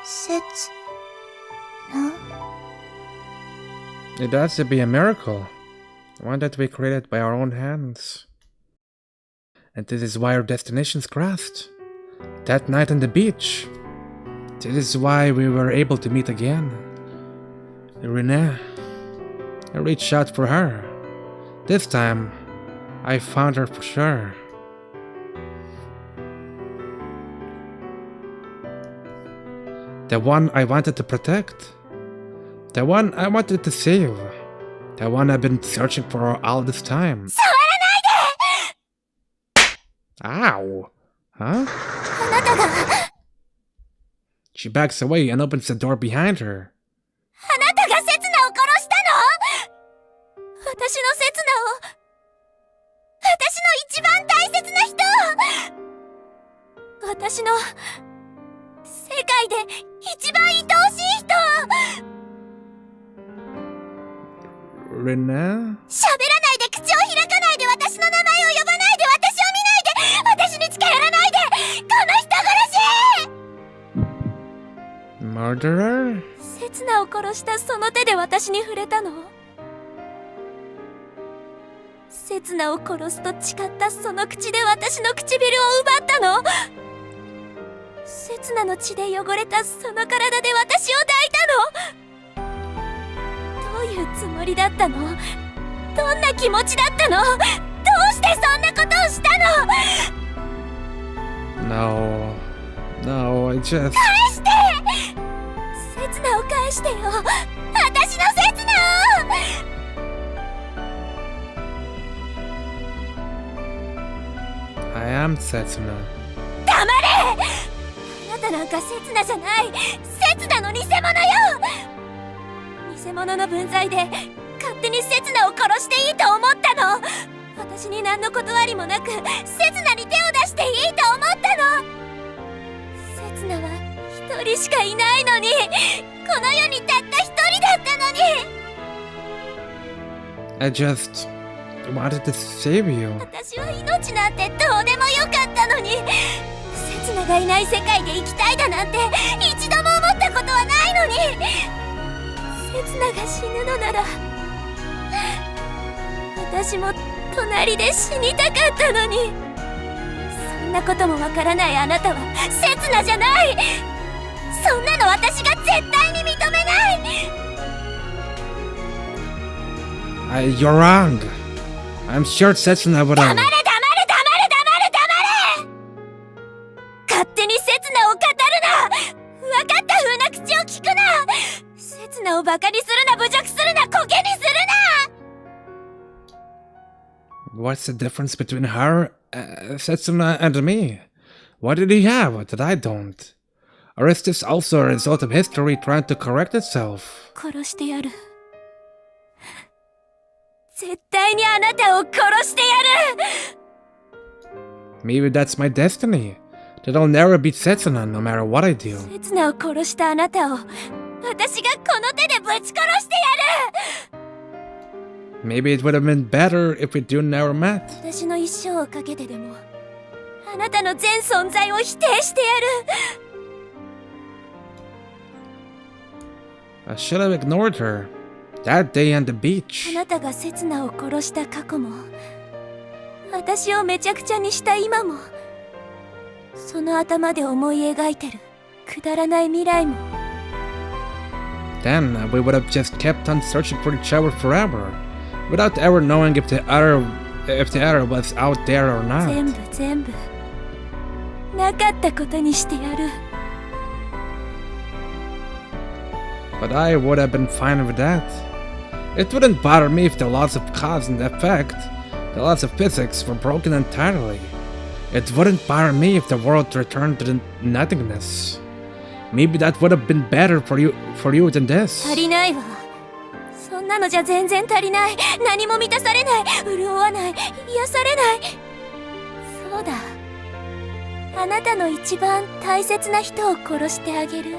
Setsuna? It has to be a miracle. One that we created by our own hands. And this is why our destinations crossed. That night on the beach. This is why we were able to meet again. Rinne. I reached out for her. This time, I found her for sure. The one I wanted to protect. The one I wanted to save. The one I've been searching for all this time. Ow! Huh? She backs away and opens the door behind her. Rinne? Murderer? セツナを殺したその手で私に触れたの？セツナを殺すと誓ったその口で私の唇を奪ったの？セツナの血で汚れたその体で私を抱いたの？どういうつもりだったの？どんな気持ちだったの？どうしてそんなことをしたの？ No. No, I just... 返して！セツナを返してよ！私のセツナを！ I am Setsuna. 黙れ！あなたなんかセツナじゃない！セツナの偽物よ！偽物の分際で勝手にセツナを殺していいと思ったの！私に何の断りもなくセツナに手を出していいと思ったの！セツナは一人しかいないのに、この世にたった一人だったのに！ I just wanted to save you. 私は命なんてどうでもよかったのに、セツナがいない世界で生きたいだなんて一度も思ったことはないのに、セツナが死ぬのなら私も隣で死にたかったのに。そんなこともわからないあなたはセツナじゃない。そんなの私が絶対に認めない。 You're wrong. I'm sure Setsuna would have... 黙れ！勝手にセツナを語るな！分かった風な口を聞くな！セツナをバカにするな、侮辱するな、コケにするな！ What's the difference between her, Setsuna, and me? What did he have that I don't? Or is this also a result of history trying to correct itself? 殺してやる。絶対にあなたを殺してやる！ Maybe that's my destiny. That I'll never beat Setsuna no matter what I do. セツナを殺したあなたを私がこの手でぶち殺してやる！ Maybe it would have been better if we two never met. 私の一生をかけてでもあなたの全存在を否定してやる！ I should have ignored her. That day on the あ beach. なたがセツナを殺した過去も、私をめちゃくちゃにした今も、その頭で思い描いてるくだらない未来も。 Then we would have just kept on searching for each other forever, without ever knowing if the other was out there or not. 全部なかったことにしてやる。 But I would have been fine with that. It wouldn't bother me if the laws of cause and effect, the laws of physics, were broken entirely. It wouldn't bother me if the world returned to nothingness. Maybe that would have been better for you than this. 足りないわ。そんなのじゃ全然足りない。何も満たされない。潤わない。癒されない。そうだ。あなたの一番大切な人を殺してあげる。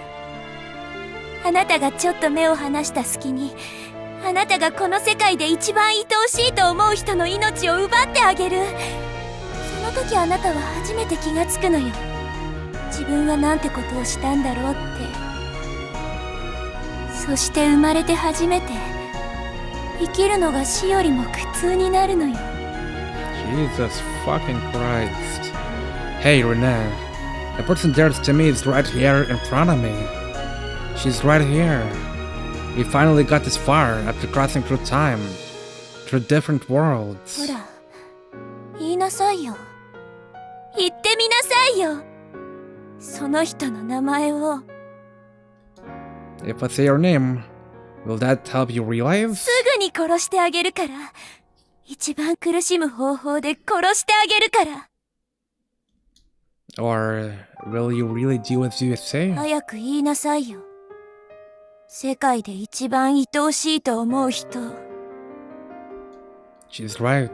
あなたがちょっと目を離した隙に、あなたがこの世界で一番愛おしいと思う人の命を奪ってあげる。その時あなたは初めて気がつくのよ。自分はなんてことをしたんだろうって。そして生まれて初めて生きるのが死よりも苦痛になるのよ。 Jesus fucking Christ. Hey, Rinne. The person dearest to me is right here in front of me. She's right here. We finally got this far after crossing through time, through different ほ worlds. ら言いなさいよ。言ってみなさいよ。その人の名前を。 If I say your name, will that help you realize? すぐに殺してあげるから。一番苦しむ方法で殺してあげるから。 Or will you really do as you say? 早く言いなさいよ。世界で一番愛おしいと思う人。 She's right.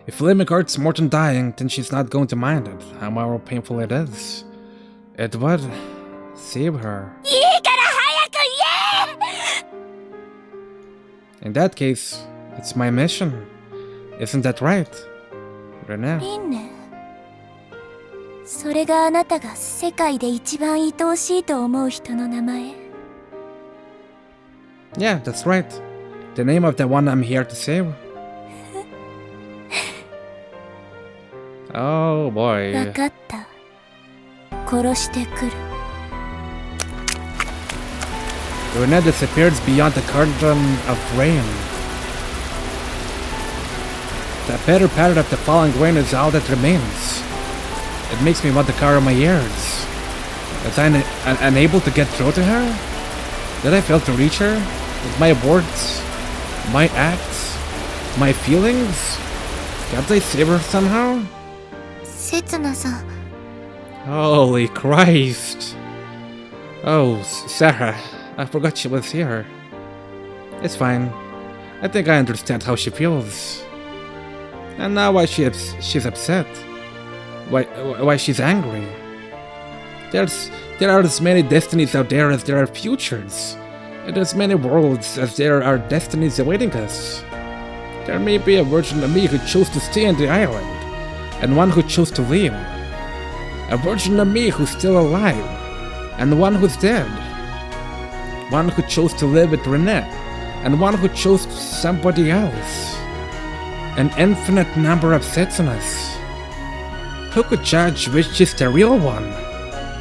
If living hurts more than dying, then she's not going to mind it, however painful it is. It would save her. いいから早く言え！ In that case, it's my mission. Isn't that right, Rinne? リンネ。それがあなたが世界で一番愛おしいと思う人の名前。 Yeah, that's right. The name of the one I'm here to save. Oh わ boy. かった。殺してくる。 Rinne disappears beyond the curtain of rain. The pitter patter of the falling rain is all that remains. It makes me want to cover my ears. Was I unable to get through to her? Did I fail to reach her? With my words? My acts? My feelings? Can't I save her somehow? せつなさん。 Holy Christ! Oh, Sara, I forgot she was here. It's fine. I think I understand how she feels. And now why she's upset. Why she's angry. There are as many destinies out there as there are futures. And as many worlds as there are destinies awaiting us. There may be a version of me who chose to stay on the island, and one who chose to leave. A version of me who's still alive, and one who's dead. One who chose to live with Rinne, and one who chose somebody else. An infinite number of Setsunas. Who could judge which is the real one?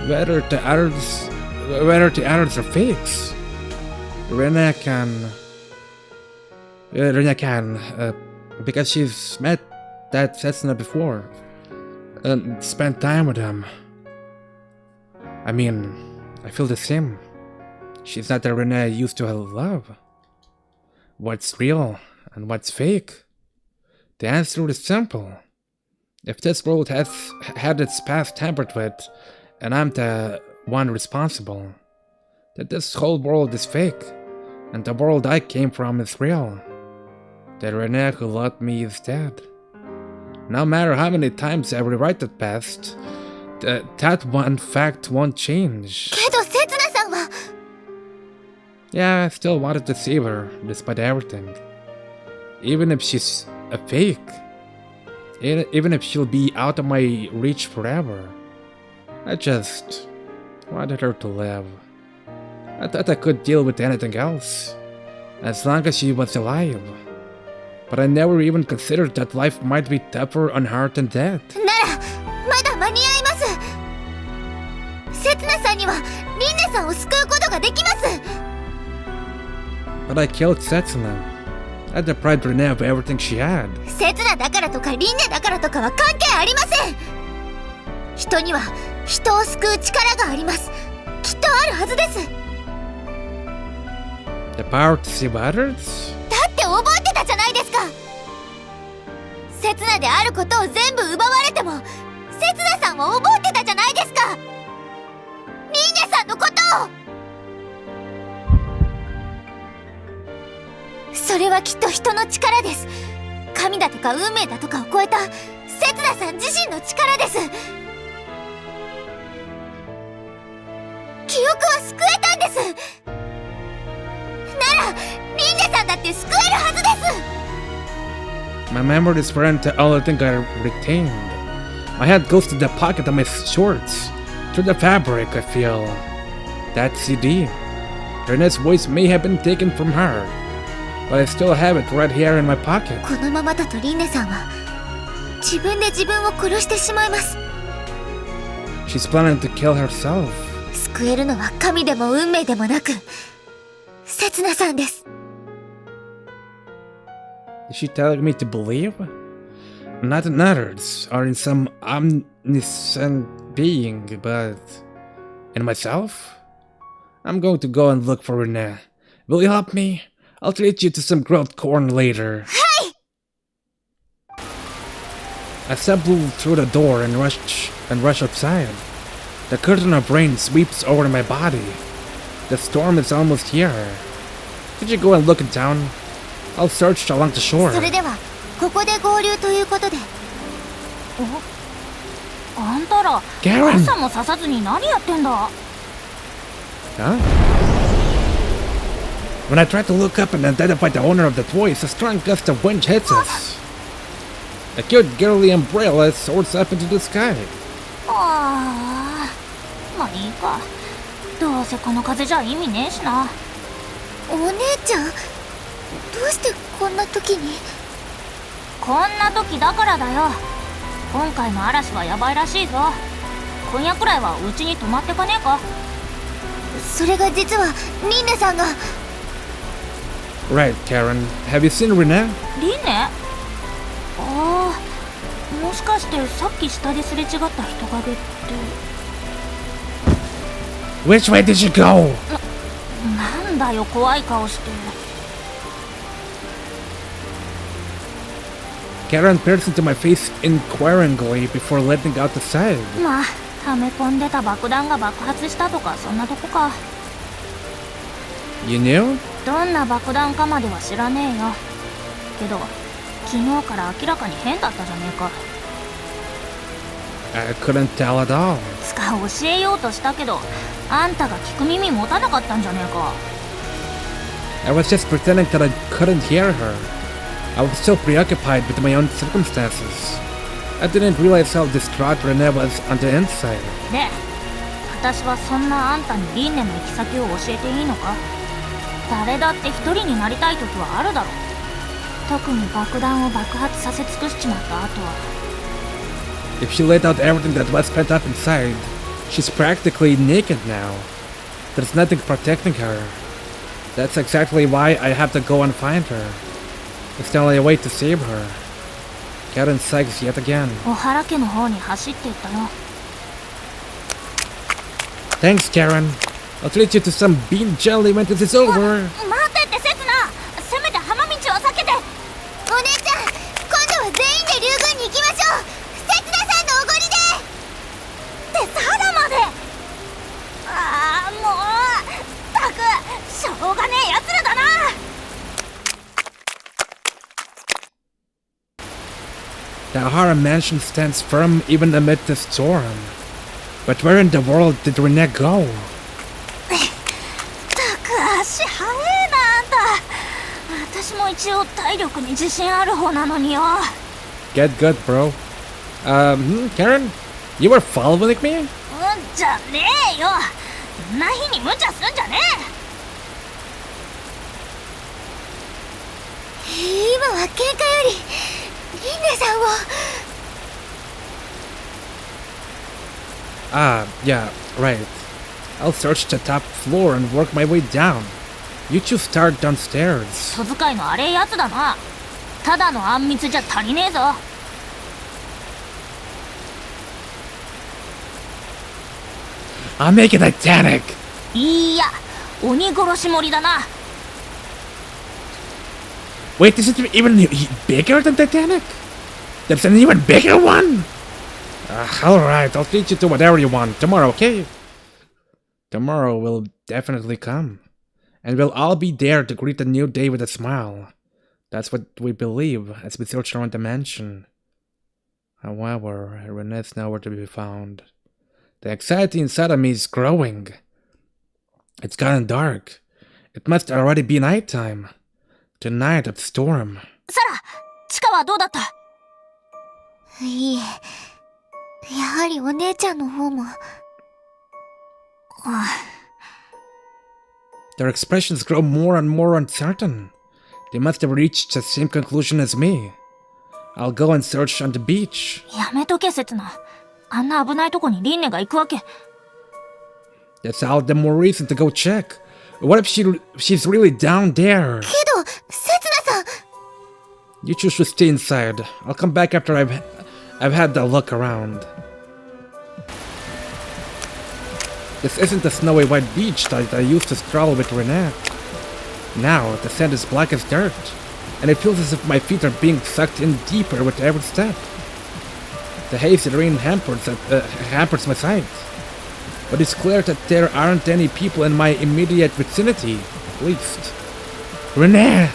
Whether the others are fakes? Rinne can, because she's met that Setsuna before, and spent time with him. I mean, I feel the same. She's not the Rinne I used to love. What's real and what's fake? The answer is simple. If this world has had its past tampered with, and I'm the one responsible, then this whole world is fake, and the world I came from is real. The Rinne who loved me is dead. No matter how many times I rewrite the past, that one fact won't change. けどせつなさんは。 Yeah, I still wanted to save her, despite everything. Even if she's a fake. Even if she'll be out of my reach forever. I just wanted her to live. I thought I could deal with anything else, as long as she was alive. But I never even considered that life might be tougher on her than death. ならまだ間に合います。せつなさんにはリンネさんを救うことができます。 But I killed Setsuna. I deprived Rinne of everything she had. せつなだからとかリンネだからとかは関係ありません。人には人を救う力があります。きっとあるはずです。 The power to save others? だって覚えてたじゃないですか。せつなであることを全部奪われてもせつなさんは覚えてたじゃないですか。リンネさんのことを。それはきっと人の力です。神だとか運命だとかを超えたせつなさん自身の力です。記憶は救えたんです。ならリンネさんだって救えるはずです。 My memories weren't the only thing I retained. My hand goes to the pocket of my shorts. Through the fabric, I feel that CD. Rinne's voice may have been taken from her, but I still have it right here in my pocket. このままだとリンネさんは自分で自分を殺してしまいます。 She's planning to kill herself. 救えるのは神でも運命でもなく、セツナさんです。 Is she telling me to believe? Not that others are in some omniscient being, but in myself? I'm going to go and look for Rinne. Will you help me? I'll treat you to some grilled corn later. Hey! I stumble through the door and rush outside. The curtain of rain sweeps over my body. The storm is almost here. Could you go and look in town? I'll search along the shore. それではここで合流ということで。あんたら、傘もささずに何やってんだ? Huh? When I try to look up and identify the owner of the toys, a strong gust of wind hits us. A cute girly umbrella soars up into the sky. ああ、まあいいか。どうせこの風じゃ意味ねえしな。お姉ちゃん、どうしてこんな時に？こんな時だからだよ。今回の嵐はヤバいらしいぞ。今夜くらいはうちに泊まってかねえか？それが実はリンネさんが。Right, Karen. Have you seen Rinne? リンネ？ああ、もしかしてさっき下ですれ違った人影って。Which way did she go? なんだよ、怖い顔して。Karen peers into my face inquiringly before letting out the side. まあ、はめ込んでた爆弾が爆発したとかそんなとこか。You knew? どんな爆弾かまでは知らねえよ。けど、昨日から明らかに変だったじゃねえか。I couldn't tell at all. つか教えようとしたけど、あんたが聞く耳持たなかったんじゃねえか。I was just pretending that I couldn't hear her. I was so preoccupied with my own circumstances. I didn't realize how distraught Rinne was on the inside. で、私はそんなあんたにリンネの行き先を教えていいのか？誰だって一人になりたい時はあるだろう。特に爆弾を爆発させ尽くしちまった後は。If she let out everything that was pent up inside, she's practically naked now. There's nothing protecting her. That's exactly why I have to go and find her. It's the only way to save her. Karen sighs yet again. 小原家の方に走っていったよ。Thanks, Karen. I'll treat you to some bean jelly when this is over. 待ってってセツナ、せめて浜道を避けて。お姉ちゃん、今度は全員で竜宮に行きましょう。セツナさんのおごりで。ってサラまで。ああ、もうったくしょうがねえやつらだな。The Ahara mansion stands firm even amid the storm. But where in the world did Rinne go? ったく足速えなあんた。私も一応体力に自信ある方なのによ。Get good, bro. Karen? You were following me? じゃねえよ。そんな日に無茶すんじゃねえ。今は喧嘩よりリンネさんを。Yeah, right. I'll search the top floor and work my way down. You two start downstairs. 人使いの荒えやつだな。ただのあんみつじゃ足りねえぞ。I'll make it Titanic! いや、鬼殺し盛りだな。Wait, is it even bigger than Titanic? There's an even bigger one? Alright, I'll treat you to whatever you want. Tomorrow, okay? Tomorrow will definitely come. And we'll all be there to greet the new day with a smile. That's what we believe as we search around the mansion. However, Rinne is nowhere to be found. The anxiety inside of me is growing. It's gotten dark. It must already be nighttime. The night of the storm. サラ、地下はどうだった？いいえ、やはりお姉ちゃんの方も。Their expressions grow more and more uncertain. They must have reached the same conclusion as me. I'll go and search on the beach. やめとけ、セツナ。あんな危ないとこにリンネが行くわけ。That's all the more reason to go check. What if she's really down there? けど、セツナさん。 You choose to stay inside. I'll come back after I've had a look around. This isn't the snowy white beach that I used to stroll with Rinne. Now, the sand is black as dirt, and it feels as if my feet are being sucked in deeper with every step. The hazy rain hampers my sight, but it's clear that there aren't any people in my immediate vicinity, at least. Rinne!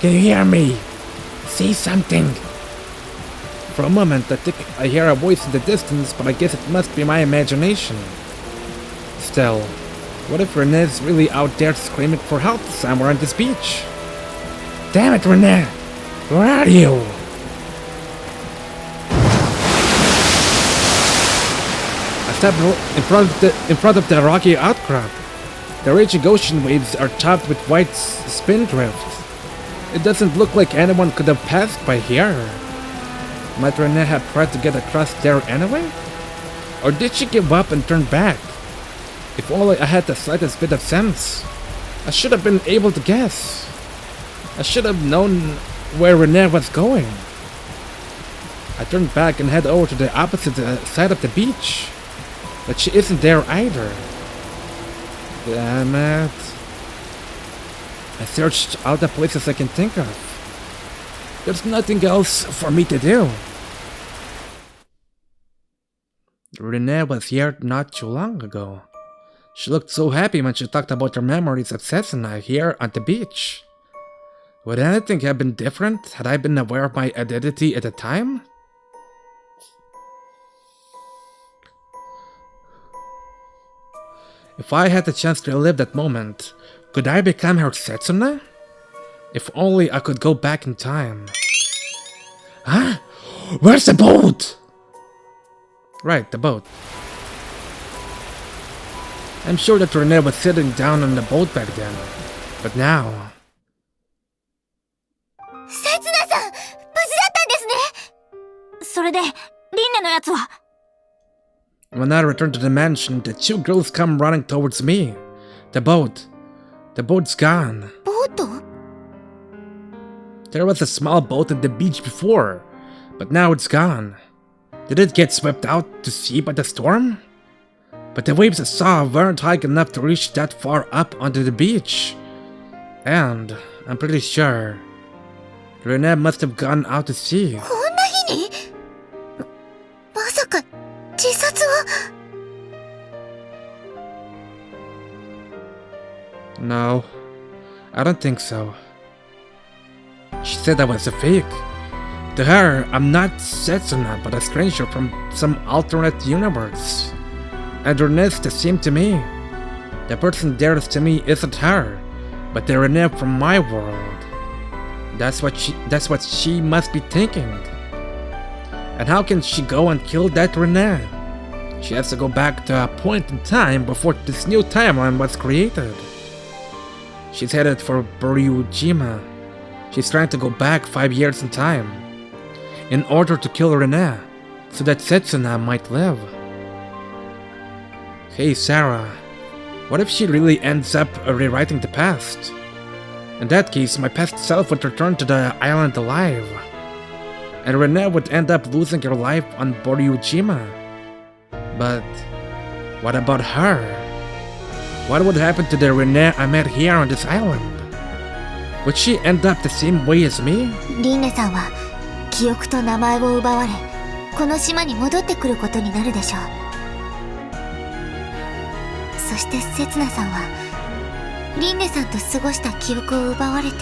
Can you hear me? Say something! For a moment, I think I hear a voice in the distance, but I guess it must be my imagination. Still, what if Rinne's really out there screaming for help somewhere on this beach? Damn it, Rinne! Where are you? I stepped in front of the rocky outcrop. The raging ocean waves are topped with white spindrift. It doesn't look like anyone could have passed by here. Might Rinne have tried to get across there anyway? Or did she give up and turn back? If only I had the slightest bit of sense. I should have been able to guess. I should have known where Rinne was going. I turned back and head over to the opposite side of the beach. But she isn't there either. Damn it. I searched all the places I can think of. There's nothing else for me to do. Rinne was here not too long ago. She looked so happy when she talked about her memories of Setsuna here on the beach. Would anything have been different had I been aware of my identity at the time? If I had the chance to relive that moment, could I become her Setsuna? If only I could go back in time. Huh? Where's the boat? Right, the boat. I'm sure that Rinne was sitting down on the boat back then, but now... セツナさん、無事だったんですね。それで、リンネのやつは。 When I return to the mansion, the two girls come running towards me. The boat's gone. ボート？ There was a small boat at the beach before, but now it's gone. Did it get swept out to sea by the storm? But the waves I saw weren't high enough to reach that far up onto the beach. And I'm pretty sure Rinne must have gone out to sea. こんな日に？まさか自殺は？ No, I don't think so. She said I was a fake. To her, I'm not Setsuna, but a stranger from some alternate universe. And Rinne's the same to me. The person there to me isn't her, but the Rinne from my world. That's what she must be thinking. And how can she go and kill that Rinne? She has to go back to a point in time before this new timeline was created. She's headed for Urashima. She's trying to go back 5 years in time, in order to kill Rinne, so that Setsuna might live. Hey Sara, what if she really ends up rewriting the past? In that case, my past self would return to the island alive, and Rinne would end up losing her life on Urashima. But what about her? What would happen to the Rinne I met here on this island? Would she end up the same way as me? リンネさんは記憶と名前を奪われ、この島に戻ってくることになるでしょう。そしてセツナさんはリンネさんと過ごした記憶を奪われて。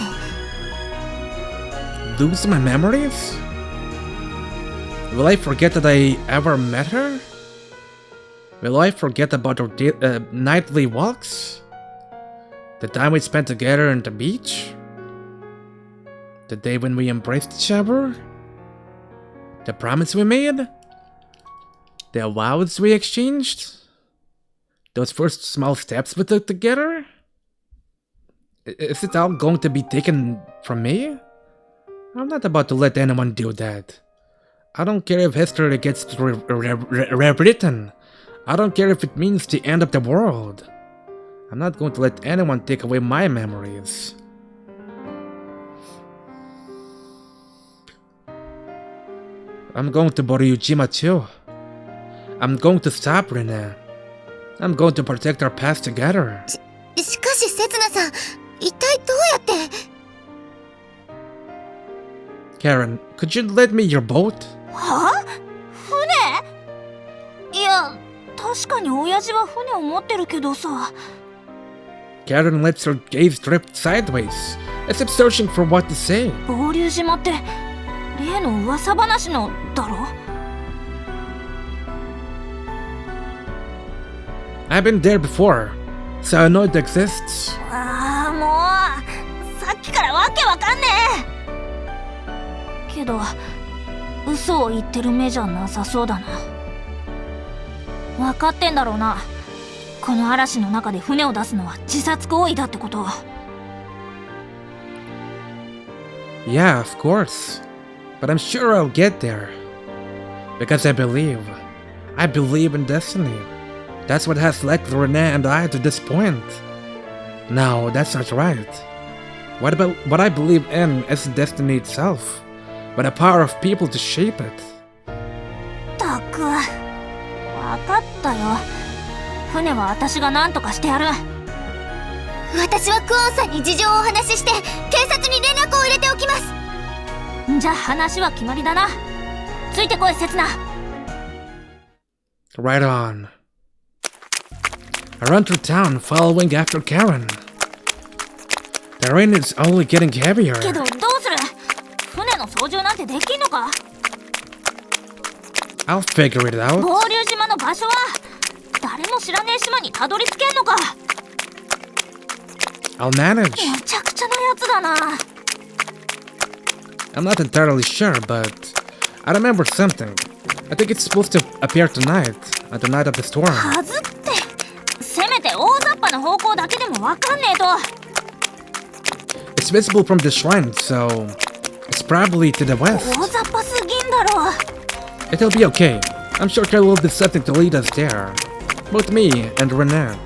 Lose my memories? Will I forget that I ever met her? Will I forget about our nightly walks? The time we spent together on the beach? The day when we embraced each other? The promise we made? The vows we exchanged? Those first small steps we took together? Is it all going to be taken from me? I'm not about to let anyone do that. I don't care if history gets rewritten. I don't care if it means the end of the world. I'm not going to let anyone take away my memories. I'm going to Urashima too. I'm going to stop Rinne. I'm going to protect our past together. しかし、せつなさん、一体どうやって。Karen, could you lend me your boat? はあ？船？いや、確かに親父は船を持ってるけどさ。Karen lets her gaze drift sideways, as if searching for what to say. 合流島って例の噂話のだろ？ I've been there before, so I know it exists. ああ、もうさっきからわけわかんねえ。けど嘘を言ってる目じゃなさそうだな。分かってんだろうな。この嵐の中で船を出すのは自殺行為だってこと。 Yeah, of course. But I'm sure I'll get there. Because I believe in destiny. That's what has led Rinne and I to this point. No, that's not right. What I believe in isn't destiny itself, but the power of people to shape it. たく、わかったよ。船は私が何とかしてやる。私はクオンさんに事情をお話しして警察に連絡を入れておきます。じゃあ話は決まりだな。ついてこい、せつな。 Right on. I run through town following after Karen. The rain is only getting heavier. けどどうする？船の操縦なんてできんのか？ I'll figure it out. 合流島の場所は誰も知らねえ島にたどり着けんのか？ I'll manage. めちゃくちゃなやつだな。 I'm not entirely sure, but I remember something. I think it's supposed to appear tonight, on the night of the storm. はずって、せめて大雑把な方向だけでもわかんねえと。 It's visible from the shrine, so it's probably to the west. 大雑把すぎんだろ。 It'll be okay. I'm sure there will be something to lead us there. Both me and Rinne.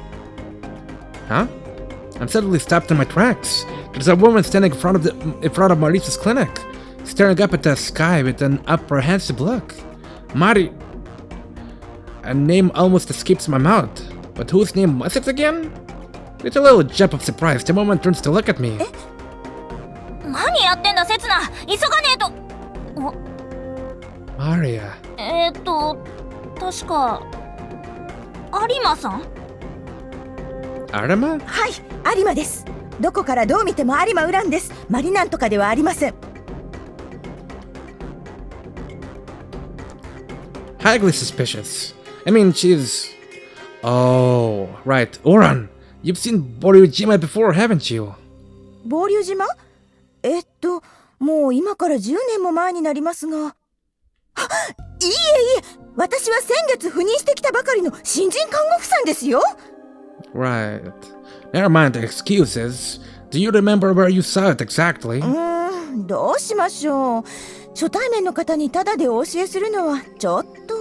Huh? I'm suddenly stopped in my tracks. There's a woman standing in front of Marisa's clinic, staring up at the sky with an apprehensive look. Mari... A name almost escapes my mouth. But whose name was it again? With a little jump of surprise, the woman turns to look at me. 何やってんだ、せつな。急がねえと。 Maria. 確か有馬さん？ Arima? はい、有馬です。どこからどう見ても有馬ウランです。マリなんとかではありません。 Highly suspicious. I mean, she's... Oh, right. Oran, you've seen Urashima before, haven't you? 合流島？もう今から10年も前になりますが。あ、いえいえ、私は先月赴任してきたばかりの新人看護婦さんですよ。 Right. Never mind the excuses. Do you remember where you saw it exactly? どうしましょう。初対面の方にタダでお教えするのはちょっと。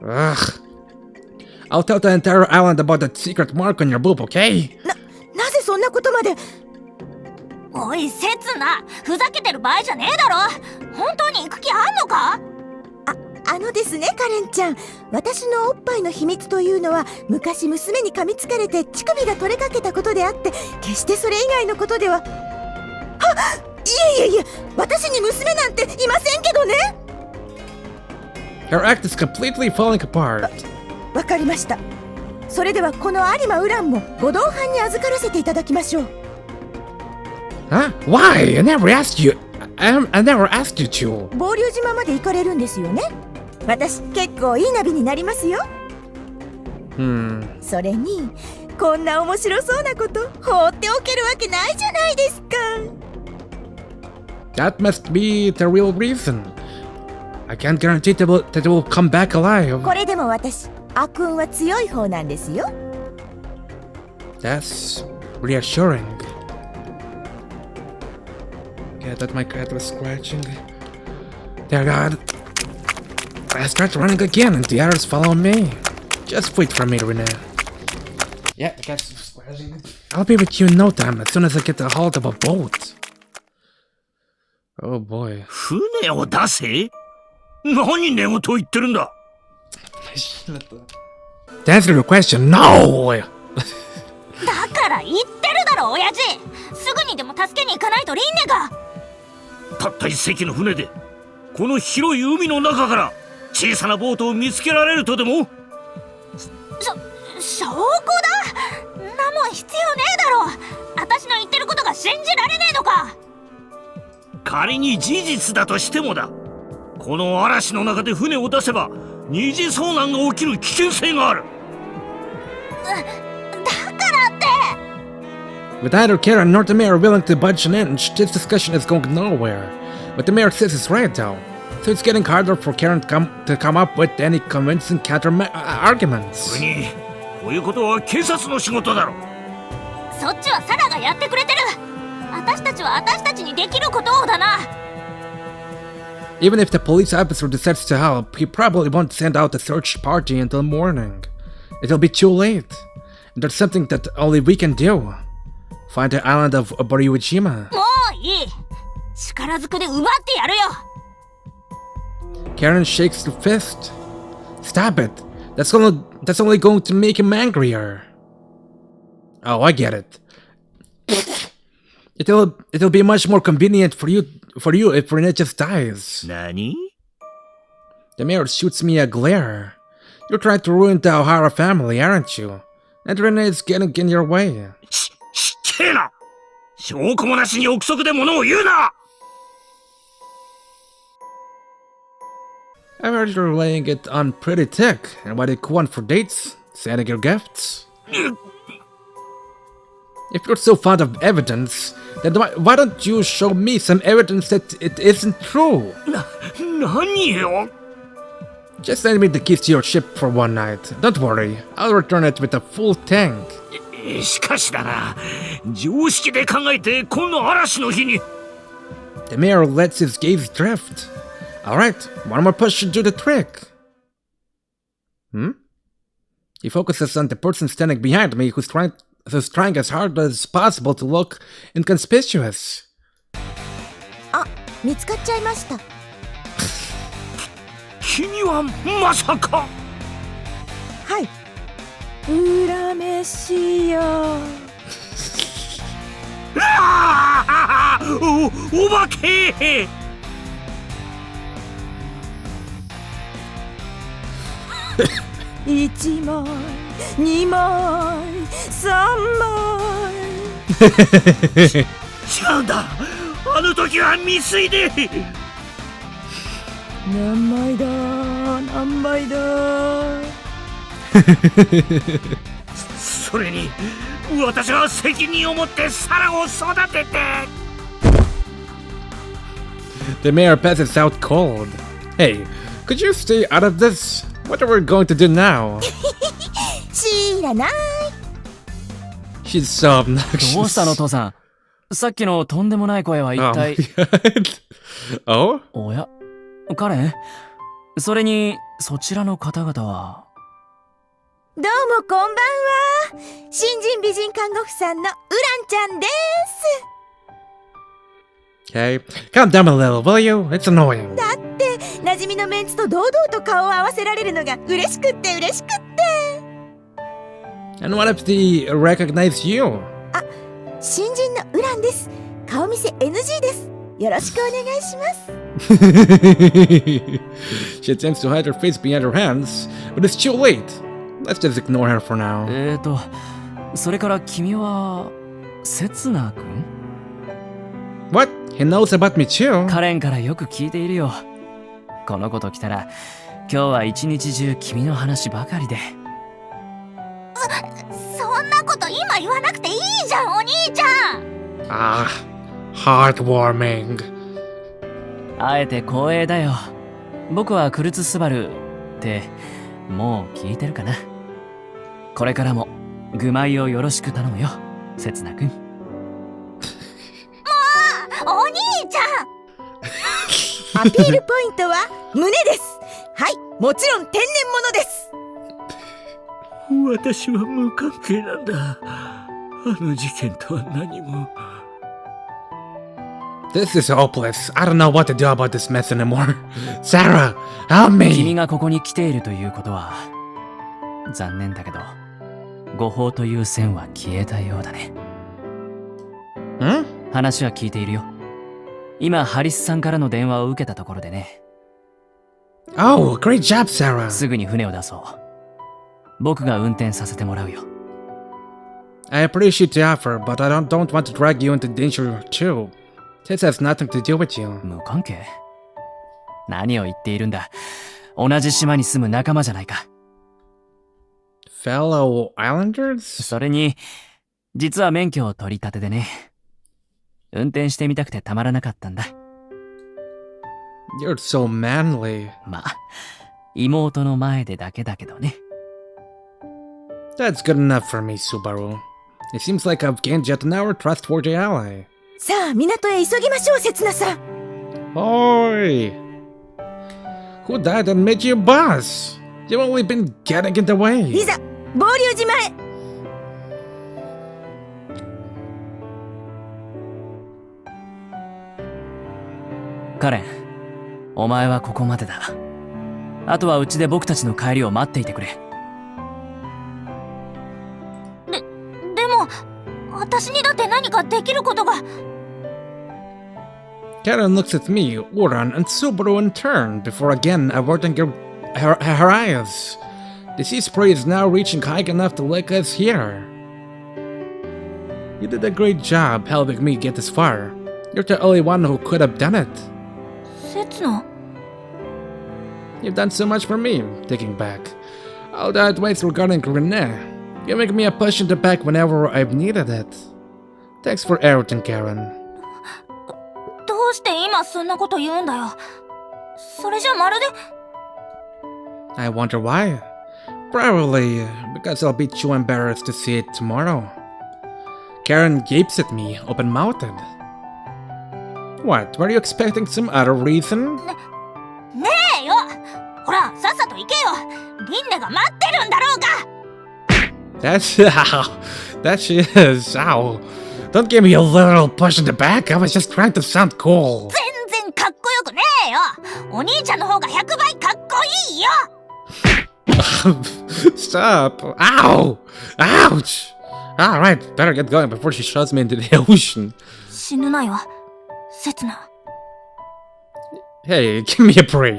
Ugh. I'll tell the entire island about that secret mark on your boob, okay? なぜそんなことまで。おい、せつな、ふざけてる場合じゃねえだろ。本当に行く気あんのか？あのですね、カレンちゃん。私のおっぱいの秘密というのは、昔娘に噛みつかれて乳首が取れかけたことであって、決してそれ以外のことでは。いえ、私に娘なんていませんけどね。 Your act is completely falling apart. わかりました。それではこの有馬ウランもご同伴に預からせていただきましょう。 Huh? Why? I never asked you. I never asked you to. 合流島まで行かれるんですよね。私結構いいナビになりますよ。それにこんな面白そうなこと放っておけるわけないじゃないですか。 That must be the real reason. I can't guarantee that it will come back alive. これでも私、悪運は強い方なんですよ。That's reassuring. Okay, I thought my cat was scratching. Dear God. I start running again and the others follow me. Just wait for me, Rinne. Yeah, the cat's scratching. I'll be with you in no time as soon as I get a hold of a boat. Oh boy. 船を出せ？何寝言言ってるんだ？ To answer your question, no! だから言ってるだろ親父。すぐにでも助けに行かないとリンネが。たった一隻の船でこの広い海の中から小さなボートを見つけられるとでも？証拠だ。んなもん必要ねえだろ。私の言ってることが信じられねえのか。仮に事実だとしてもだ。この嵐の中で船を出せば二次遭難が起きる危険性がある。だからって。With either Karen nor the mayor willing to budge an inch, this discussion is going nowhere. What the mayor says is right though. So it's getting harder for Karen to come up with any convincing counter-arguments. それにこういうことは警察の仕事だろ。そっちはサラがやってくれてる。私たちは私たちにできることをだな。Even if the police officer decides to help, he probably won't send out a search party until morning. It'll be too late. And there's something that only we can do. Find the island of Urashima. もういい。力ずくで奪ってやるよ。Karen shakes her fist. Stop it. That's only going to make him angrier. Oh, I get it. It'll be much more convenient for you if Rinne just dies. 何？ The mayor shoots me a glare. You're trying to ruin the O'Hara family, aren't you? And Rinne is getting in your way. 失敬な。証拠もなしに憶測で物を言うな。I heard you're laying it on pretty thick, and what you want for dates? Sending your gifts? If you're so fond of evidence, then why don't you show me some evidence that it isn't true? 何よ。 Just send me the keys to your ship for one night. Don't worry, I'll return it with a full tank. しかしだな。常識で考えてこの嵐の日に。 The mayor lets his gaze drift. Alright, one more push should do the trick. He focuses on the person standing behind me who's trying as hard as possible to look inconspicuous. あ、見つかっちゃいました。君はまさか。はい。裏飯よ。お化け。1枚、2枚、3枚。違うんだ。あの時は未遂で。何枚だ、何枚だ。それに私は責任を持ってサラを育てて。 The mayor passes out cold. Hey, could you stay out of this? What are we going to do now? 知らない。 She's so obnoxious. どうしたの父さん。さっきのとんでもない声は一 Oh 体。 my god. Oh? おや、カレン？それにそちらの方々は。どうもこんばんは。新人美人看護婦さんのウランちゃんです。 Okay, calm down a little, will you? It's annoying. だって馴染みのメンツと堂々と顔を合わせられるのが嬉しくって嬉しくって。 And what if they recognize you? あ、新人のウランです。顔見せ NG です。よろしくお願いします。 She attempts to hide her face behind her hands, but it's too late. Let's just ignore her for now. それから君はセツナ君？ What? He knows about me too? カレンからよく聞いているよ。この子と来たら今日は一日中君の話ばかりで。そんなこと今言わなくていいじゃんお兄ちゃん。 Ah, heartwarming. あえて光栄だよ。僕はクルツスバルってもう聞いてるかな。これからも愚昧をよろしく頼むよ、せつなくん。お兄ちゃん。アピールポイントは胸です。はい、もちろん天然物です。私は無関係なんだ。あの事件とは何も。This is hopeless. I don't know what to do about this mess anymore. Sara, help 君 me! がここに来ているということは、残念だけど、誤報という線は消えたようだね。Hmm? 話は聞いているよ。今、ハリスさんからの電話を受けたところでね。Oh, great job, Sara. すぐに船を出そう。僕が運転させてもらうよ。I appreciate the offer, but I don't want to drag you into danger too. This has nothing to do with you. 無関係？何を言っているんだ。同じ島に住む仲間じゃないか。Fellow Islanders? それに、実は免許を取り立てでね。運転してみたくてたまらなかったんだ。You're so manly. まあ、妹の前でだけだけどね。That's good enough for me, Subaru. It seems like I've gained yet another trustworthy ally. さあ、港へ急ぎましょう、せつなさん。Oi! Who died and made you a boss? You've only been getting in the い way. ざ、合流島へ。カレン、お前はここまでだ。あとはうちで僕たちの帰りを待っていてくれ。でも、私にだって何かできることが。Karen looks at me, Uran, and Subaru in turn before again averting her eyes. The sea spray is now reaching high enough to lake us here. You did a great job helping me get this far. You're the only one who could have done it. せつな。You've done so much for me, taking back. All the advice regarding Rinne, giving me a push in the back whenever I've needed it. Thanks for everything, Karen. どうして今そんなこと言うんだよ。それじゃまるで。I wonder why. Probably because I'll be too embarrassed to see it tomorrow. Karen gapes at me, open-mouthed. What, were you expecting some other reason? ねえよ。ほら、さっさと行けよ。リンネが待ってるんだろうが。That's ow. That she is. Ow. Don't give me a little push in the back. I was just trying to sound cool. 全然かっこよくねえよ。お兄ちゃんの方が100倍かっこいいよ。Stop. Ow. Ouch. Alright, better get going before she shoves me into the ocean. 死ぬなよ、せつな。Hey, give me a break.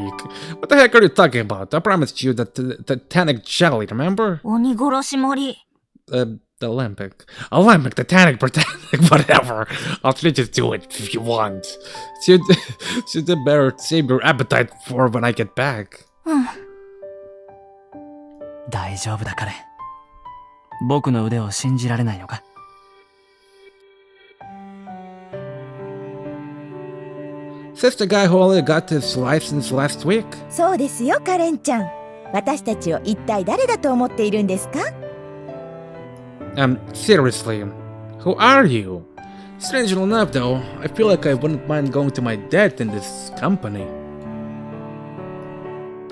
What the heck are you talking about? I promised you that the Titanic jelly, remember? 鬼殺し森。The Olympic, Titanic, Britannic, whatever. I'll let you do it if you want. You'd better save your appetite for when I get back. うん。大丈夫だ、カレン。僕の腕を信じられないのか？ Says the guy who only got his license last week. そうですよ、カレンちゃん。私たちを一体誰だと思っているんですか？ Seriously, who are you? Strangely enough, though, I feel like I wouldn't mind going to my death in this company.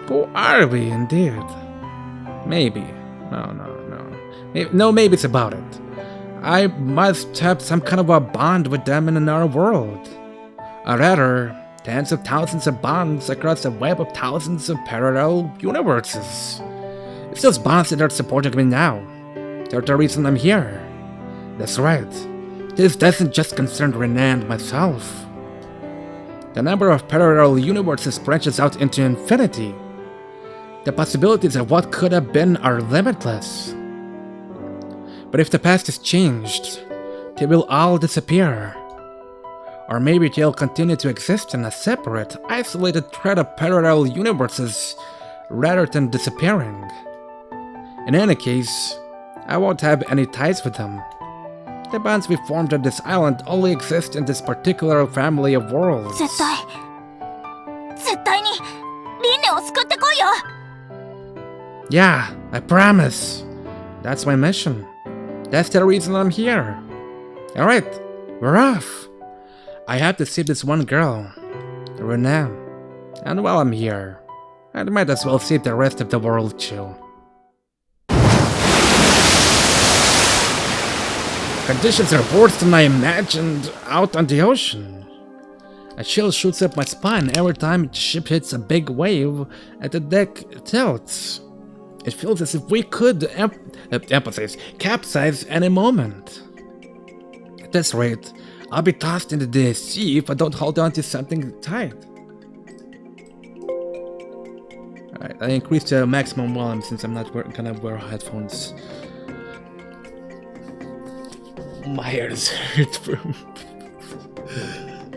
Who are we, indeed? Maybe. No, maybe it's about it. I must have some kind of a bond with them in another world. Or rather, tens of thousands of bonds across a web of thousands of parallel universes. It's those bonds that are supporting me now. They're the reason I'm here. That's right. This doesn't just concern Rinne and myself. The number of parallel universes branches out into infinity. The possibilities of what could have been are limitless. But if the past is changed, they will all disappear. Or maybe they'll continue to exist in a separate, isolated thread of parallel universes rather than disappearing. In any case, I won't have any ties with them. The bonds we formed on this island only exist in this particular family of worlds. 絶対にリンネを救ってこいよ。 Yeah, I promise. That's my mission. That's the reason I'm here. Alright, we're off. I have to save this one girl, Rinne. And while I'm here, I might as well save the rest of the world too. Conditions are worse than I imagined out on the ocean. A chill shoots up my spine every time the ship hits a big wave and the deck tilts. It feels as if we could capsize any moment. At this rate, I'll be tossed into the sea if I don't hold on to something tight. Alright, I increased the maximum volume since I'm not gonna wear headphones. My ears hurt from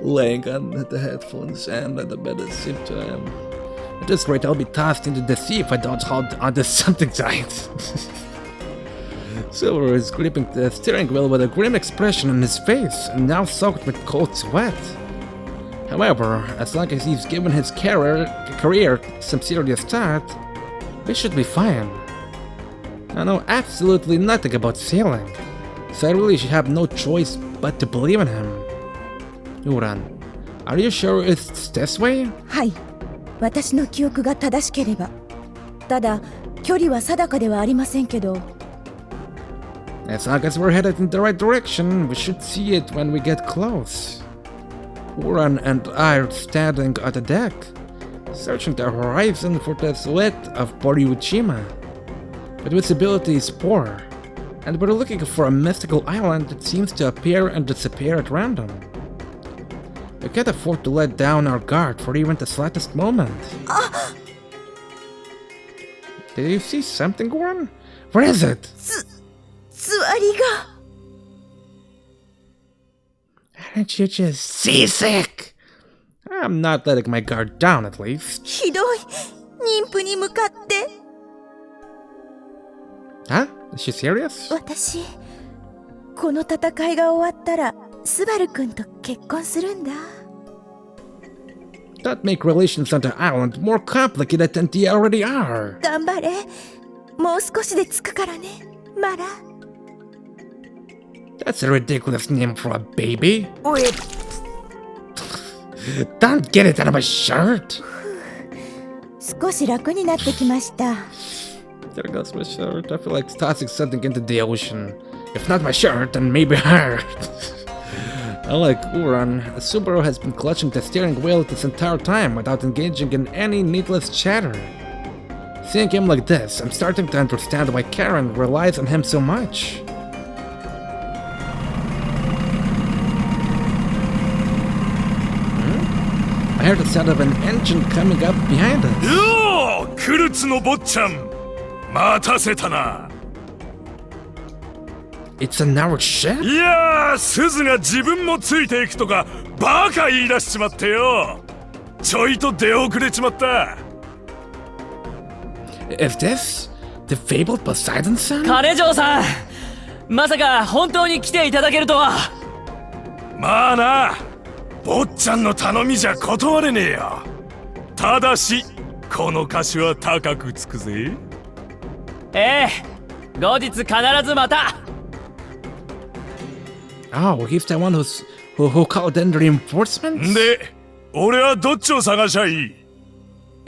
laying on the headphones and at the bed at the same time. At this rate, I'll be tossed into the sea if I don't hold onto something tight. Silver is gripping the steering wheel with a grim expression on his face and now soaked with cold sweat. However, as long as he's given his career some serious thought, we should be fine. I know absolutely nothing about sailing, so I really should have no choice but to believe in him. Uran, are you sure it's this way? はい、私の記憶が正しければ。ただ、距離は定かではありませんけど。As long as we're headed in the right direction, we should see it when we get close. Uran and I are standing at the deck, searching the horizon for the silhouette of Urashima. But visibility is poor, and we're looking for a mystical island that seems to appear and disappear at random. We can't afford to let down our guard for even the slightest moment. Did you see something, Uran? Where is it? 座りが。Aren't you just seasick? I'm not letting my guard down, at least. ひどい。妊婦に向かって。Huh? Is she serious? 私、この戦いが終わったら、スバル君と結婚するんだ。That make relations on the island more complicated than they already are. 頑張れ。もう少しで着くからね、マラ。That's a ridiculous name for a baby. おえ。Don't get it out of my shirt. 少し楽になってきました。There goes my shirt. I feel like tossing something into the ocean. If not my shirt, then maybe her. Unlike Uran, Subaru has been clutching the steering wheel this entire time without engaging in any needless chatter. Seeing him like this, I'm starting to understand why Karen relies on him so much. I heard the sound of an engine coming up behind us. Yo! クルツの坊ちゃん待たせたな。 It's an our ship? いやー、鈴が自分もついていくとかバカ言い出しちまってよ。ちょいと出遅れちまった。 Is this the fabled Poseidon son? 金城さん、まさか本当に来ていただけるとは。まあな、坊ちゃんの頼みじゃ断れねえよ。ただしこの歌詞は高くつくぜ。ええ、後日必ずまた。Oh, he's the one who called in the reinforcements? で、俺はどっちを探しゃいい？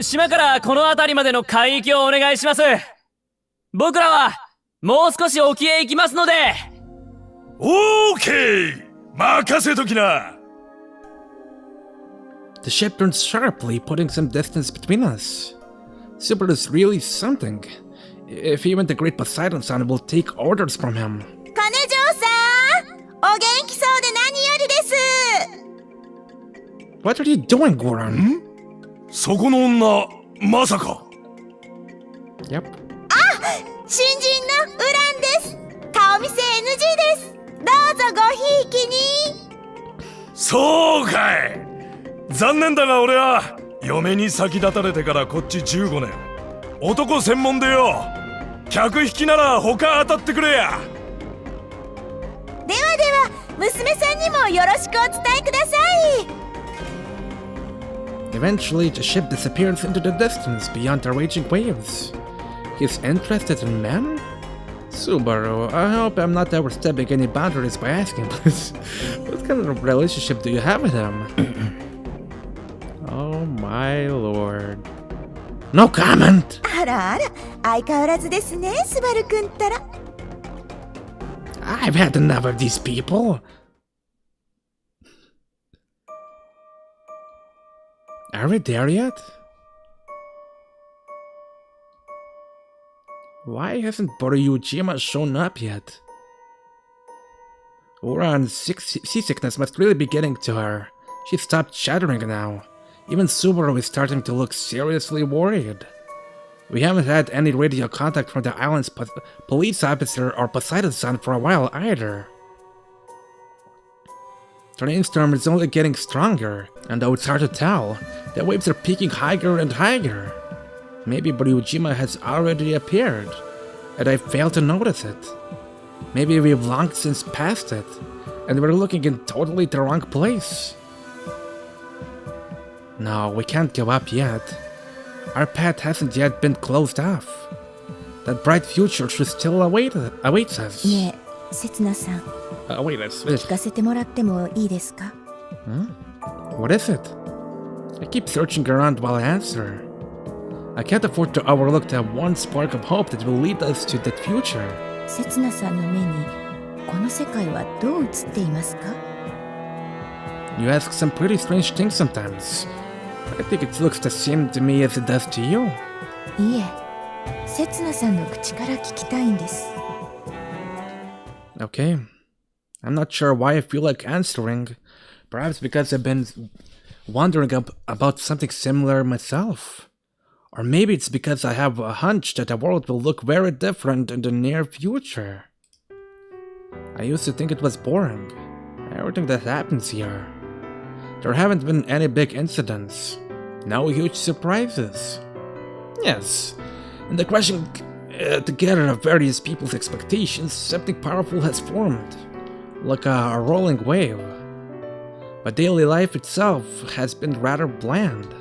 島からこの辺りまでの海域をお願いします。僕らはもう少し沖へ行きますので。オーケー、任せときな。The ship turns sharply, putting some distance between us. Super is really something. If even the great Poseidon son will take orders from him. 金城さん、お元気そうで何よりです。 What are you doing, Goran? そこの女、まさか。Yep. 新人のウランです。顔見せ NG です。どうぞごひいきに。そうかい。残念だが俺は嫁に先立たれてからこっち15年。男専門でよ。客引きなら他当たってくれや。ではでは、娘さんにもよろしくお伝えください。 Eventually, the ship disappears into the distance beyond the raging waves. He's interested in men? Subaru, I hope I'm not overstepping any boundaries by asking, but what kind of relationship do you have with him? Oh my lord. No comment! あらあら、相変わらずですね、スバルくんったら。I've had enough of these people. Are we there yet? Why hasn't Urashima shown up yet? Uran's seasickness must really be getting to her. She stopped chattering now. Even Subaru is starting to look seriously worried. We haven't had any radio contact from the island's police officer or Poseidon-san for a while either. The rainstorm is only getting stronger, and though it's hard to tell, the waves are peaking higher and higher. Maybe Urashima has already appeared, and I failed to notice it. Maybe we've long since passed it, and we're looking in totally the wrong place. No, we can't go up yet. Our path hasn't yet been closed off. That bright future should still awaits us. ねえ、せつなさん、 Wait, 聞かせてもらってもいいですか？ what is it? I keep searching around while I answer. I can't afford to overlook that one spark of hope that will lead us to that future. せつなさんの目にこの世界はどう映っていますか？ You ask some pretty strange things sometimes. I think it looks the same to me as it does to you. いえ、せつなさんの口から聞きたいんです。 Okay. I'm not sure why I feel like answering. Perhaps because I've been wondering about something similar myself. Or maybe it's because I have a hunch that the world will look very different in the near future. I used to think it was boring. Everything that happens here. There haven't been any big incidents. No huge surprises. Yes, in the crashing together of various people's expectations, something powerful has formed. Like a rolling wave. But daily life itself has been rather bland.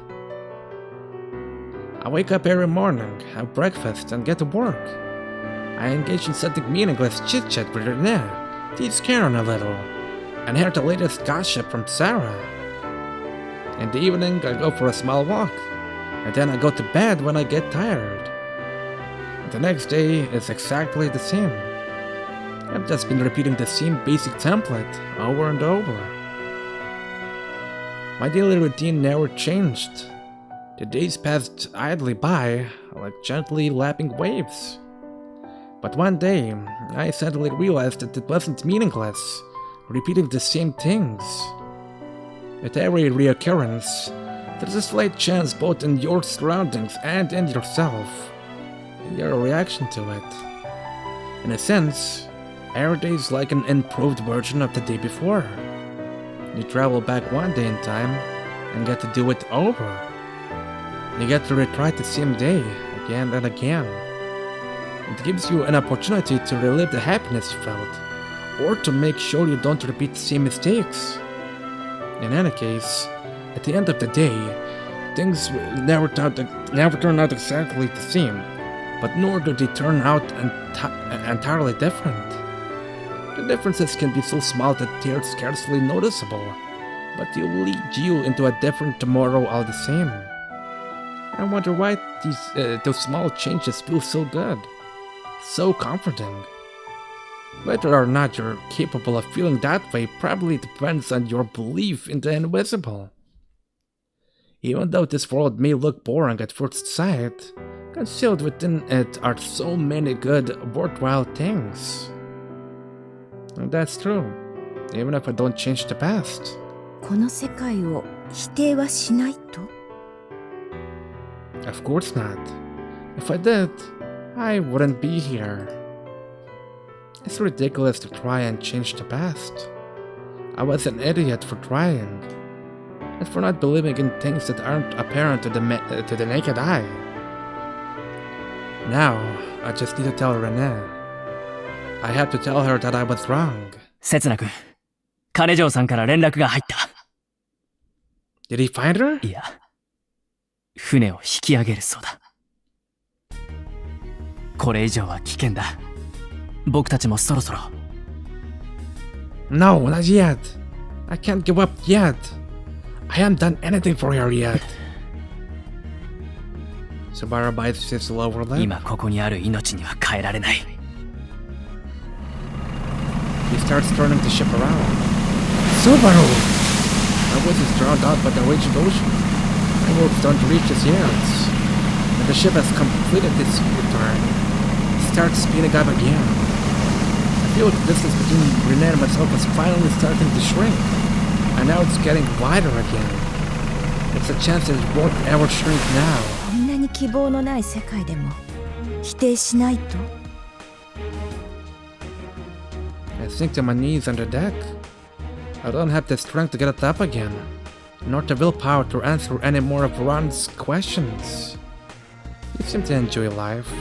I wake up every morning, have breakfast, and get to work. I engage in something meaningless chit-chat with Rinne, tease Karen a little, and hear the latest gossip from Sara. In the evening, I go for a small walk, and then I go to bed when I get tired. The next day is exactly the same. I've just been repeating the same basic template over and over. My daily routine never changed. The days passed idly by, like gently lapping waves. But one day, I suddenly realized that it wasn't meaningless, repeating the same things. With every reoccurrence, there's a slight chance both in your surroundings and in yourself, in your reaction to it. In a sense, every day is like an improved version of the day before. You travel back one day in time and get to do it over. You get to retry the same day again and again. It gives you an opportunity to relive the happiness you felt, or to make sure you don't repeat the same mistakes. In any case, at the end of the day, things never turn out exactly the same, but nor do they turn out entirely different. The differences can be so small that they're scarcely noticeable, but they will lead you into a different tomorrow all the same. I wonder why those small changes feel so good, so comforting. Whether or not you're capable of feeling that way probably depends on your belief in the invisible. Even though this world may look boring at first sight, concealed within it are so many good, worthwhile things. And that's true, even if I don't change the past. この世界を否定はしないと？ Of course not. If I did, I wouldn't be here. It's ridiculous to try and change the past. I was an idiot for trying, and for not believing in things that aren't apparent to the naked eye. Now, I just need to tell Rinne. I have to tell her that I was wrong. せつな君、金城さんから連絡が入った。Did he find her? いや、船を引き上げるそうだ。これ以上は危険だ。僕たちもそろそろ。No, not yet. I can't give up yet. I haven't done anything for her yet. Sabara bites his lower lip. 今ここにある命には変えられない。He starts turning the ship around. Subaru! My voice is drowned out by the raging ocean. My words don't reach his ears. When the ship has completed its return, it starts speeding up again. I feel like the distance between Rinne and myself is finally starting to shrink. And now it's getting wider again. It's a chance that it won't ever shrink now. こんなに希望のない世界でも否定しないと。 I sink to my knees on the deck. I don't have the strength to get it up again, nor the willpower to answer any more of Ron's questions. You seem to enjoy life.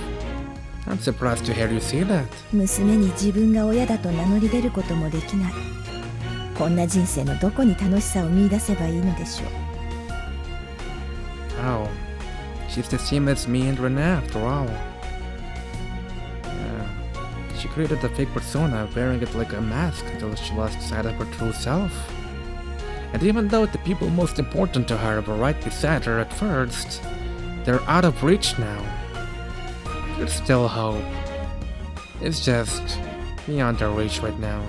I'm surprised to hear you say that. 娘に自分が親だと名乗り出ることもできない。こんな人生のどこに楽しさを見出せばいいのでしょう。 Oh, she's the same as me and Rinne after all. She created a fake persona, wearing it like a mask until she lost sight of her true self. And even though the people most important to her were right beside her at first, they're out of reach now. There's still hope. It's just beyond our reach right now.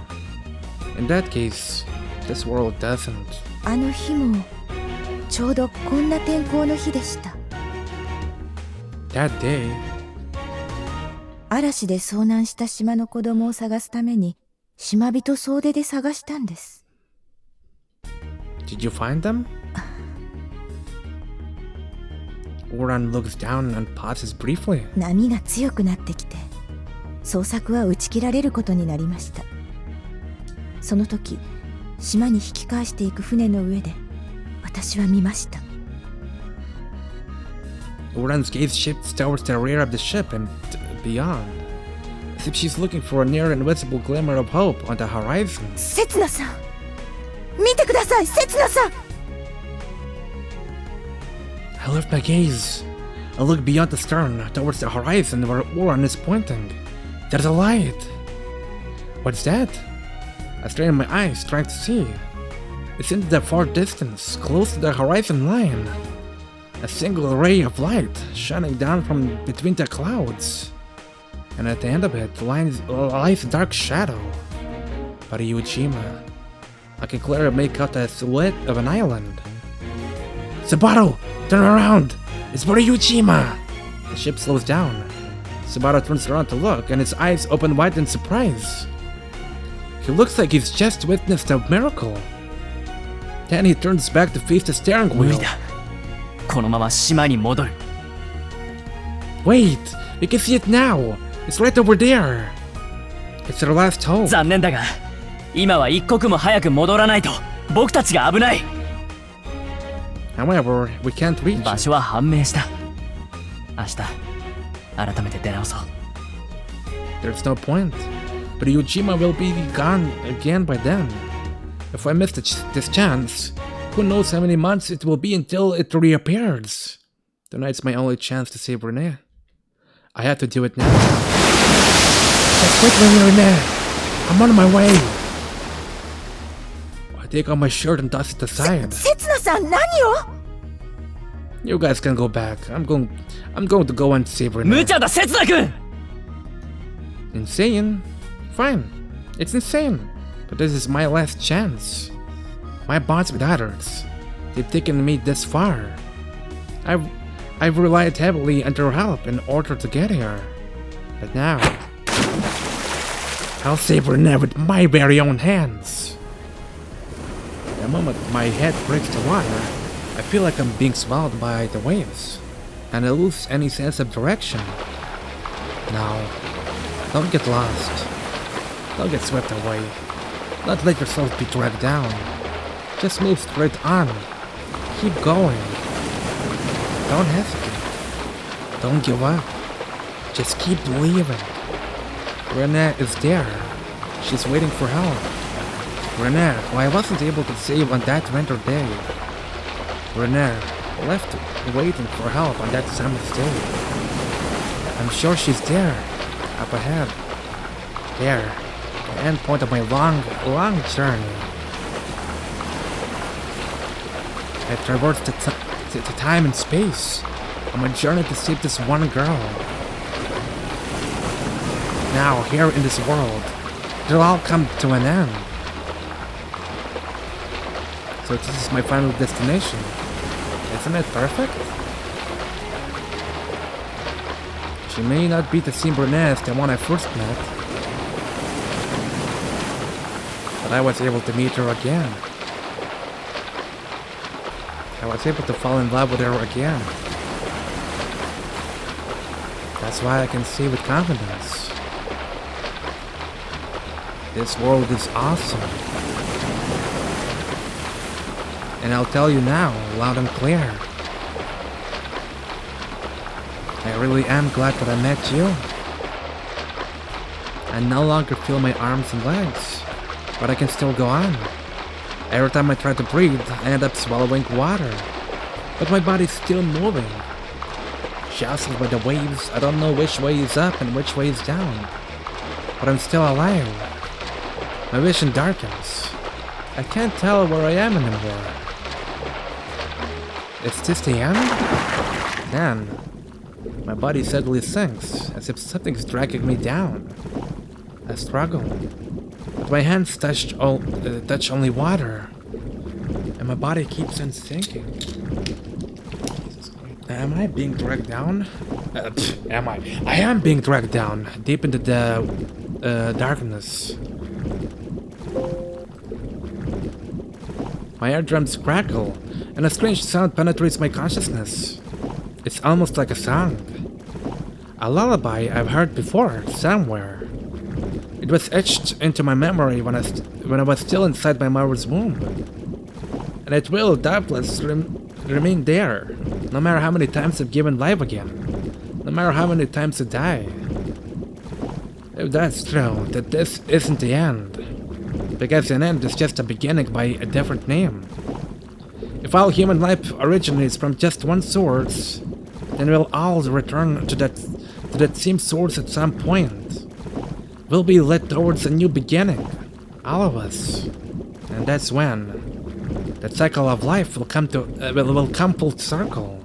In that case, this world doesn't. あの日もちょうどこんな天候の日でした。 That day, 嵐で遭難した島の子供を探すために島人総出で探したんです。 did you find them? Oran looks down and pauses briefly. 波が強くなってきて捜索は打ち切られることになりました。その時島に引き返していく船の上で私は見ました。 Oran's gaze shifts towards the rear of the ship and beyond, as if she's looking for a near invisible glimmer of hope on the horizon. せつなさん、見てください、せつなさん。 I lift my gaze. I look beyond the stern, towards the horizon where Oran is pointing. There's a light. What's that? I strain my eyes, trying to see. It's in the far distance, close to the horizon line. A single ray of light shining down from between the clouds. And at the end of it lies a dark shadow. But Urashima. I can clearly make out the silhouette of an island. Sabato! Turn around! It's Urashima! The ship slows down. Sabato turns around to look, and his eyes open wide in surprise. He looks like he's just witnessed a miracle. Then he turns back to face the steering 無 wheel. 理だ。このまま島に戻る。 Wait! You can see it now! It's right over there! It's our last hope. 残念だが、今は一刻も早く戻らないと僕たちが危ない。 However, we can't reach 場 it. 所は判明した。明日、改めて出直そう。 There's no point. But Urashima will be gone again by then. If I miss this chance, who knows how many months it will be until it reappears. Tonight's my only chance to save Rinne. I have to do it now. Just wait for me, Rinne. I'm on my way. I take off my shirt and toss it aside. せつなさん、何を？ You guys can go back. I'm going to go and save 無 Rinne. 茶だ、刹那君。 Insane? Fine. It's insane. But this is my last chance. My bonds with others. They've taken me this far. I've relied heavily on their help in order to get here. But now, I'll save Rinne with my very own hands. The moment my head breaks the water, I feel like I'm being swallowed by the waves, and I lose any sense of direction. No, don't get lost. Don't get swept away. Don't let yourself be dragged down. Just move straight on. Keep going. Don't hesitate. Don't give up. Just keep believing. Rinne is there. She's waiting for help. Rinne, who I wasn't able to save on that winter day. Rinne, left waiting for help on that summer's day. I'm sure she's there, up ahead. There, the end point of my long journey. I traversed the time and space on my journey to save this one girl. Now, here in this world, it'll all come to an end. So this is my final destination. Isn't it perfect? She may not be the same brunette as the one I first met, but I was able to meet her again. I was able to fall in love with her again. That's why I can say with confidence, this world is awesome. And I'll tell you now, loud and clear, I really am glad that I met you. I no longer feel my arms and legs, but I can still go on. Every time I try to breathe, I end up swallowing water. But my body's still moving. Jostled by the waves, I don't know which way is up and which way is down. But I'm still alive. My vision darkens. I can't tell where I am anymore. Is this the end? Then, my body suddenly sinks, as if something's dragging me down. I struggle. But my hands touch only water, and my body keeps on sinking. Am I being dragged down? Am I? I am being dragged down, deep into the darkness. My eardrums crackle, and a strange sound penetrates my consciousness. It's almost like a song. A lullaby I've heard before, somewhere. It was etched into my memory when I was still inside my mother's womb. And it will doubtless remain there, no matter how many times I've given life again, no matter how many times I die. If that's true, that this isn't the end, because an end is just a beginning by a different name. If all human life originates from just one source, then we'll all return to that same source at some point. We'll be led towards a new beginning, all of us, and that's when the cycle of life will come full circle.